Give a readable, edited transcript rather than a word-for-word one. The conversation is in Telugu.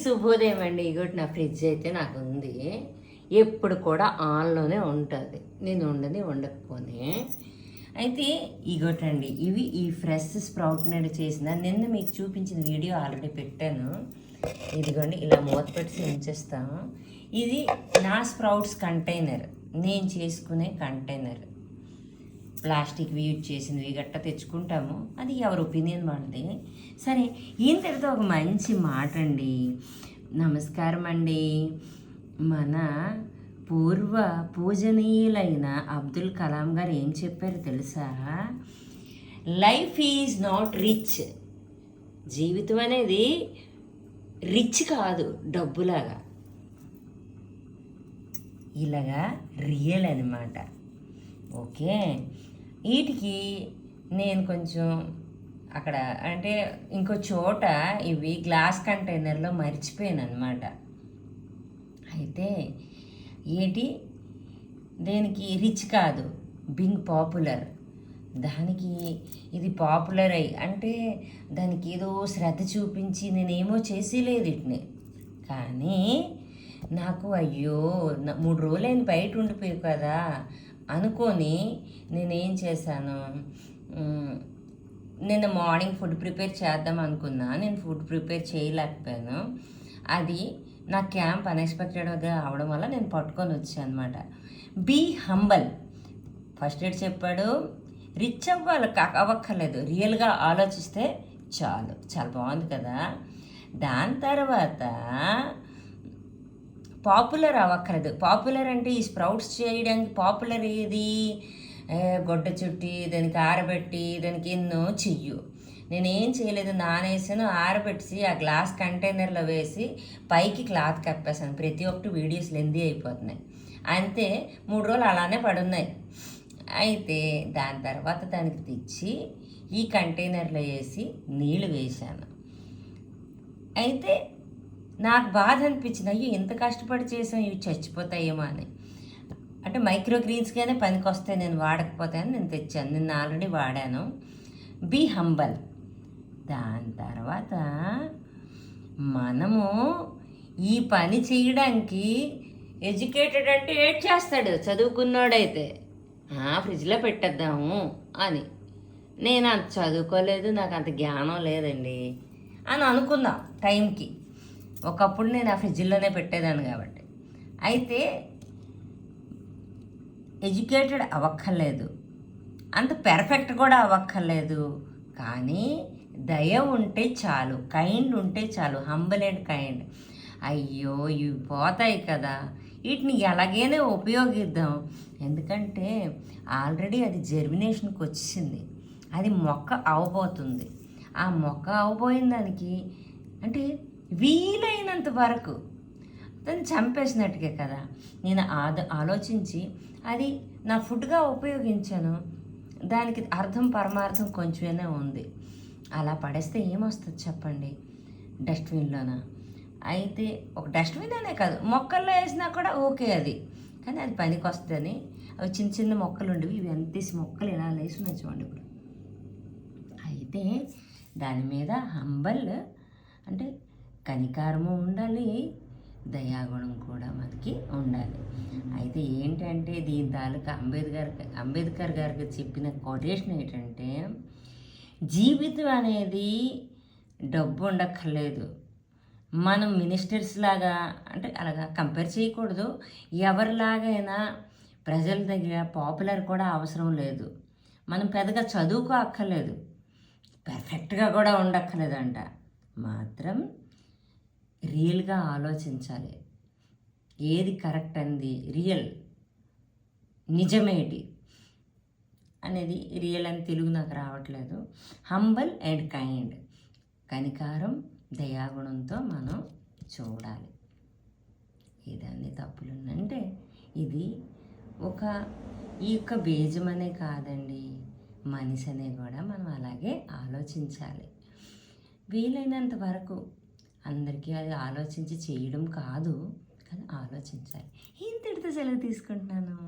శుభోదయం అండి. ఇగోటి నా ఫ్రిడ్జ్ అయితే నాకు ఉంది. ఎప్పుడు కూడా ఆన్లోనే ఉంటుంది, నేను ఉండకపోతే. అయితే ఇగోటండి, ఇవి ఈ ఫ్రెష్ స్ప్రౌట్ నేడు చేసిన నిన్న మీకు చూపించిన వీడియో ఆల్రెడీ పెట్టాను. ఇదిగోండి, ఇలా మూత పెట్టి ఉంచేస్తాము. ఇది నా స్ప్రౌట్స్ కంటైనర్, నేను చేసుకునే కంటైనర్. ప్లాస్టిక్ యూజ్ చేసినవి గట్ట తెచ్చుకుంటాము, అది ఎవరి ఒపీనియన్ వాళ్ళది. సరే, ఇంతటితో ఒక మంచి మాట అండి. నమస్కారం అండి. మన పూర్వ పూజనీయులైన అబ్దుల్ కలాం గారు ఏం చెప్పారు తెలుసా? Life is not rich. జీవితం అనేది రిచ్ కాదు, డబ్బులాగా, ఇలాగా రియల్ అనమాట. ఓకే, వీటికి నేను కొంచెం అక్కడ అంటే ఇంకో చోట ఇవి గ్లాస్ కంటైనర్లో మర్చిపోయాను అనమాట. అయితే ఏంటి, దేనికి రిచ్ కాదు, బింగ్ పాపులర్. దానికి ఇది పాపులర్ అయ్యి అంటే దానికి ఏదో శ్రద్ధ చూపించి నేనేమో చేసేలేదు వీటిని. కానీ నాకు అయ్యో 3 రోజులైన బయట ఉండిపోయావు కదా అనుకొని నేనేం చేశాను, నిన్న మార్నింగ్ ఫుడ్ ప్రిపేర్ చేద్దాం అనుకున్నా. నేను ఫుడ్ ప్రిపేర్ చేయలేకపోయాను. అది నా క్యాంప్ అన్ఎక్స్పెక్టెడ్గా అవడం వల్ల నేను పట్టుకొని వచ్చాను అనమాట. Be humble. ఫస్ట్ ఎయిడ్ చెప్పాడు, రిచ్ అవ్వాలి అవ్వక్కర్లేదు, రియల్గా ఆలోచిస్తే చాలు. చాలా బాగుంది కదా. దాని తర్వాత పాపులర్ అవ్వక్కర్లేదు. పాపులర్ అంటే ఈ స్ప్రౌట్స్ చేయడానికి పాపులర్ ఏది, గొడ్డ చుట్టి దానికి ఆరబెట్టి దానికి ఎన్నో చెయ్యు. నేనేం చేయలేదు, నానేసాను, ఆరబెట్టి ఆ గ్లాస్ కంటైనర్లో వేసి పైకి క్లాత్ కప్పేసాను. ప్రతి ఒక్కటి వీడియోస్ లెందీ అయిపోతున్నాయి, అంతే. 3 రోజులు అలానే పడున్నాయి. అయితే దాని తర్వాత దానికి తెచ్చి ఈ కంటైనర్లో వేసి నీళ్ళు వేసాను. అయితే నాకు బాధ అనిపించింది, అయ్యో ఎంత కష్టపడి చేసాం, ఇవి చచ్చిపోతాయేమో అని. అంటే మైక్రో గ్రీన్స్గానే పనికి వస్తాయి, నేను వాడకపోతాయని నేను తెచ్చాను. నిన్న ఆల్రెడీ వాడాను. Be humble. దాని తర్వాత మనము ఈ పని చేయడానికి ఎడ్యుకేటెడ్ అంటే ఏడ్ చేస్తాడు చదువుకున్నాడైతే, ఫ్రిడ్జ్లో పెట్టేద్దాము అని. నేను అంత చదువుకోలేదు, నాకు అంత జ్ఞానం లేదండి అని అనుకుందాం టైంకి. ఒకప్పుడు నేను ఆ ఫ్రిడ్జ్లోనే పెట్టేదాన్ని కాబట్టి. అయితే ఎడ్యుకేటెడ్ అవ్వక్కర్లేదు, అంత పెర్ఫెక్ట్ కూడా అవ్వక్కర్లేదు, కానీ దయ ఉంటే చాలు, కైండ్ ఉంటే చాలు. Humble and kind. అయ్యో ఇవి పోతాయి కదా, వీటిని ఎలాగైనా ఉపయోగిద్దాం. ఎందుకంటే ఆల్రెడీ అది జర్మినేషన్కి వచ్చింది, అది మొక్క అవ్వబోతుంది. ఆ మొక్క అవ్వబోయిన దానికి అంటే వీలైనంత వరకు దాన్ని చంపేసినట్టుగా కదా. నేను ఆలోచించి అది నా ఫుడ్గా ఉపయోగించాను. దానికి అర్థం పరమార్థం కొంచెమైనా ఉంది. అలా పడేస్తే ఏమొస్తుంది చెప్పండి, డస్ట్బిన్లోన. అయితే ఒక డస్ట్బిన్ అనే కాదు, మొక్కల్లో వేసినా కూడా ఓకే అది, కానీ అది పనికి వస్తుందని అవి చిన్న చిన్న మొక్కలు ఉండేవి, ఇవి ఎంత మొక్కలు ఎలా వేసున్నాయి చూడండి ఇప్పుడు. అయితే దాని మీద హంబల్ అంటే కనికారము ఉండాలి, దయాగుణం కూడా మనకి ఉండాలి. అయితే ఏంటంటే దీని తాలూకా అంబేద్కర్ గారికి చెప్పిన కొటేషన్ ఏంటంటే, జీవితం అనేది డబ్బు ఉండక్కర్లేదు. మనం మినిస్టర్స్ లాగా అంటే అలాగా కంపేర్ చేయకూడదు. ఎవరిలాగైనా ప్రజల దగ్గర పాపులర్ కూడా అవసరం లేదు. మనం పెద్దగా చదువుకో అక్కర్లేదు, పర్ఫెక్ట్గా కూడా ఉండక్కర్లేదంట. మాత్రం రియల్గా ఆలోచించాలి, ఏది కరెక్ట్ అంది, రియల్ నిజమేటి అనేది. రియల్ అని తెలుగు నాకు రావట్లేదు. హంబల్ అండ్ కైండ్, కనికారం దయాగుణంతో మనం చూడాలి. ఏదన్నీ తప్పులుందంటే ఇది ఈ యొక్క బీజమనే కాదండి, మనిషి అనే కూడా మనం అలాగే ఆలోచించాలి. వీలైనంత వరకు అందరికీ అది ఆలోచించి చేయడం కాదు, కానీ ఆలోచించాలి. ఇంతటితో సెలవు తీసుకుంటున్నాను.